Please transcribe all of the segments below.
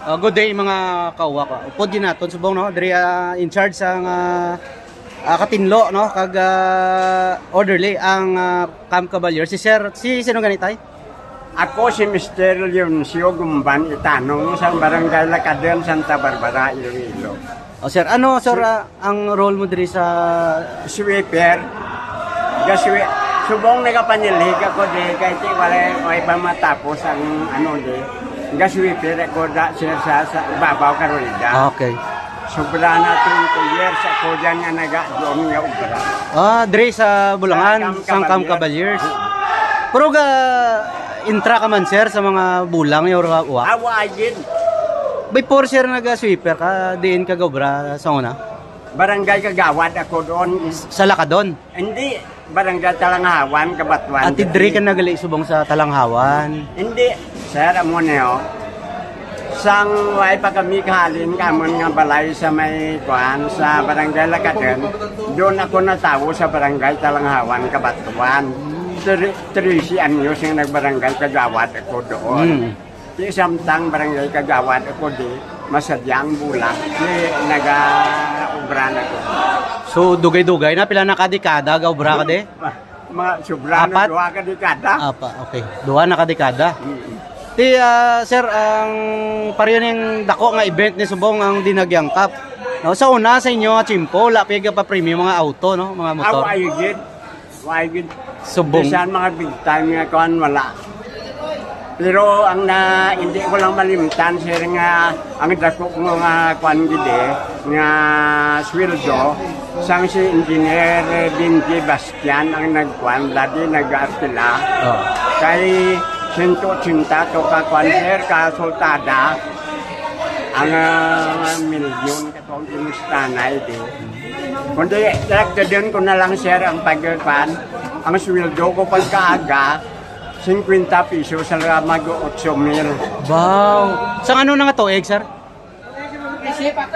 Good day mga kauwa ko. Upod din naton subong no, diri in charge sang katinlo no kag orderly ang Camp Cavalier si Sir sino ganitay? Ako si Mr. Leoncio Gumban Itanong sa Barangay Lakaden, Santa Barbara, Iloilo. Sir, ano sir ang role mo diri sa Sweeper. Subong nagapanilig ako di kahit wala pa matapos ang ano di. Sweeper ako da sa Babaw Carolina. Okay. Sobra na 20 years ako dyan nga nag-doon nga ubra. Diri sa Bulangan, sang Camp Cavaliers. Pero ga intra ka man sir sa mga bulang yung uwa. Awagin. Before sir nag-sweeper ka, diin ka gobra sa una? Barangay Kagawad ako doon. Sa Lakadon? Hindi. Barangay Talanghawan, Kabatuan. At diri ka nagali subong sa Talanghawan? Hindi. Sir, amo niyo. Sang way pa kami kahalin kamon nga balay sa may kuan sa Barangay Lakaden. Doon ako natawo sa Barangay Talanghawan, Kabatuan. 13 anyos yung nagbarangay Kagawad ako doon. Di samtang barangay Kagawad ako di masadyang bulak di naga-ubra na ko. So dugay-dugay na pila na kadekada gaubra ka de? Mga sobra na duha ka dekada. Okay. Duha na kadekada. Ti sir ang pareho ning dako nga event ni subong ang Dinagyang Cup. No, sa una sa inyo nga chimpo la piga pa premium mga auto no, mga motor. Why Subong. Bisan mga big time nga kuan wala. Pero ang hindi ko lang malimtan sir nga ang dako mo nga kuan gide nga sweldo sang si Engineer Benji Bastian ang nagkuan dati nag-artila. Kay 180 to ka kuan sir ka sultada ang milyon katong inustanay di. Kundi direct ko na lang sir ang pagkuan ang sweldo ko pagkaaga 50 piso sa mag-8,000. Wow. Sa ano na nga tuig, sir?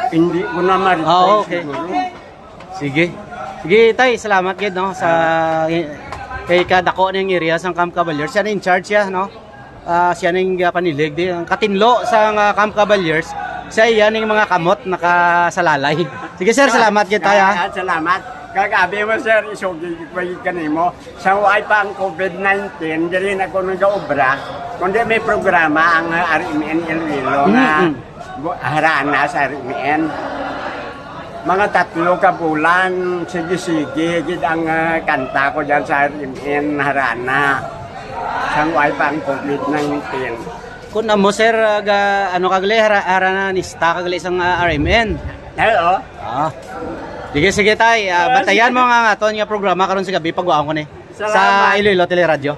Hindi ko na ma-replace. Okay. Sige. Sige, tay, salamat gid no sa kay kadako ning area sang Camp Cavaliers. Siya na in charge siya, no? Siya ning panilig di ang katinlo sa Camp Cavaliers. Siya yan ning mga kamot nakasalalay. Sige, sir, salamat gid tayo. Salamat. Kagabi mo sir, isugig ko kanimo. Sa way pa ang COVID-19, dili na ko nag-obra. Kundi may programa ang RMN Iloilo na harana sa RMN. Mga 3 ka bulan, sige-sige, gid ang kanta ko dyan sa RMN harana. Sa way pa ang COVID-19. Kun amo sir ano kagali harana ni sta kagali sang RMN. Oo. Sige tay, batayan mo nga aton nga programa karon sa gabi pagwaon ko ni sa Iloilo Teleradyo.